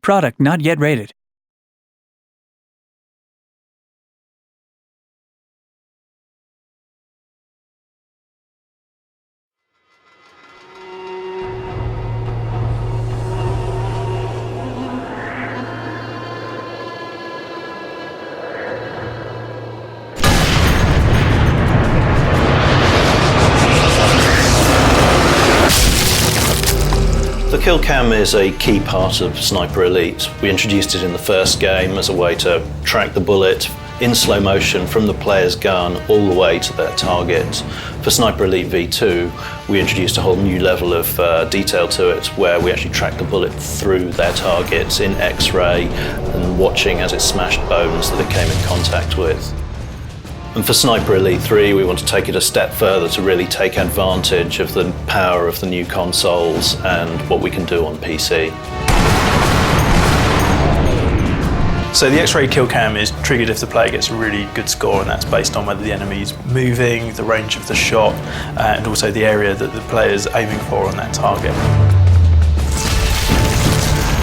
Product not yet rated. The Killcam is a key part of Sniper Elite. We introduced it in the first game as a way to track the bullet in slow motion from the player's gun all the way to their target. For Sniper Elite V2, we introduced a whole new level of detail to it, where we actually track the bullet through their targets in X-ray and watching as it smashed bones that it came in contact with. And for Sniper Elite 3, we want to take it a step further to really take advantage of the power of the new consoles and what we can do on PC. So the X-ray Killcam is triggered if the player gets a really good score, and that's based on whether the enemy is moving, the range of the shot, and also the area that the player is aiming for on that target.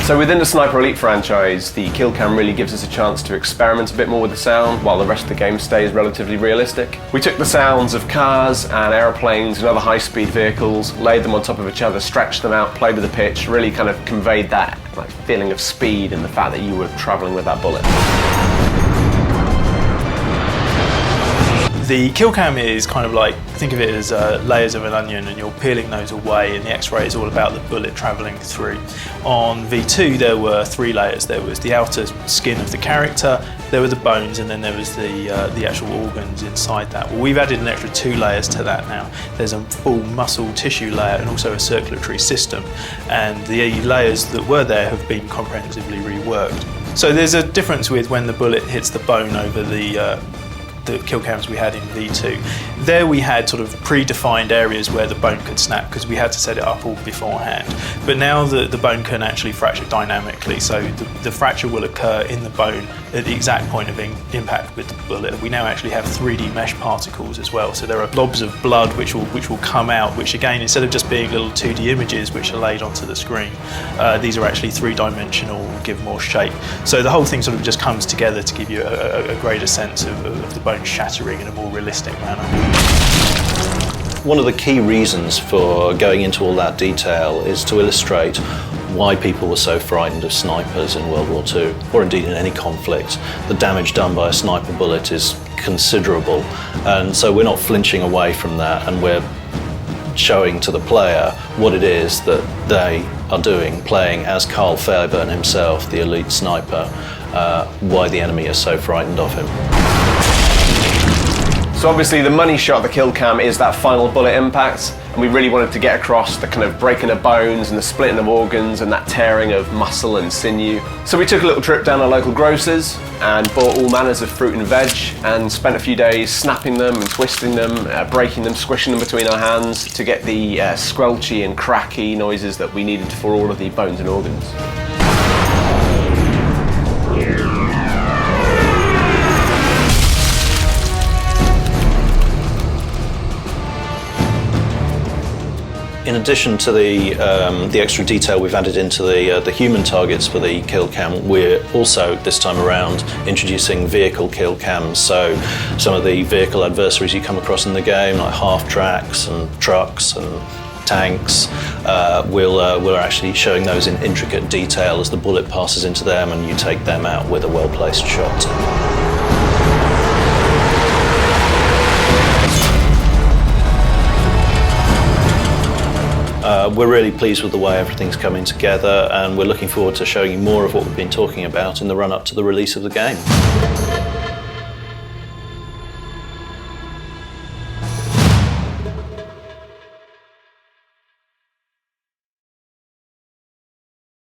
So within the Sniper Elite franchise, the Killcam really gives us a chance to experiment a bit more with the sound while the rest of the game stays relatively realistic. We took the sounds of cars and aeroplanes and other high-speed vehicles, laid them on top of each other, stretched them out, played with the pitch, really kind of conveyed that feeling of speed and the fact that you were travelling with that bullet. The Killcam is kind of like, think of it as layers of an onion, and you're peeling those away, and the X-ray is all about the bullet travelling through. On V2 there were 3 layers. There was the outer skin of the character, there were the bones, and then there was the actual organs inside that. Well, we've added an extra 2 layers to that now. There's a full muscle tissue layer and also a circulatory system, and the layers that were there have been comprehensively reworked. So there's a difference with when the bullet hits the bone over the Killcams we had in V2. There we had sort of predefined areas where the bone could snap because we had to set it up all beforehand. But now the bone can actually fracture dynamically, so the fracture will occur in the bone at the exact point of impact with the bullet. We now actually have 3D mesh particles as well, so there are blobs of blood which will come out, which again, instead of just being little 2D images which are laid onto the screen, these are actually 3-dimensional and give more shape. So the whole thing sort of just comes together to give you a greater sense of the bone shattering in a more realistic manner. One of the key reasons for going into all that detail is to illustrate why people were so frightened of snipers in World War II, or indeed in any conflict. The damage done by a sniper bullet is considerable, and so we're not flinching away from that, and we're showing to the player what it is that they are doing, playing as Carl Fairburn himself, the elite sniper, why the enemy is so frightened of him. So obviously the money shot of the Killcam is that final bullet impact, and we really wanted to get across the kind of breaking of bones and the splitting of organs and that tearing of muscle and sinew. So we took a little trip down to local grocers and bought all manners of fruit and veg and spent a few days snapping them and twisting them, breaking them, squishing them between our hands to get the squelchy and cracky noises that we needed for all of the bones and organs. In addition to the extra detail we've added into the human targets for the Killcam, we're also, this time around, introducing vehicle Killcams. So some of the vehicle adversaries you come across in the game, like half-tracks and trucks and tanks, we're actually showing those in intricate detail as the bullet passes into them and you take them out with a well-placed shot. We're really pleased with the way everything's coming together, and we're looking forward to showing you more of what we've been talking about in the run-up to the release of the game.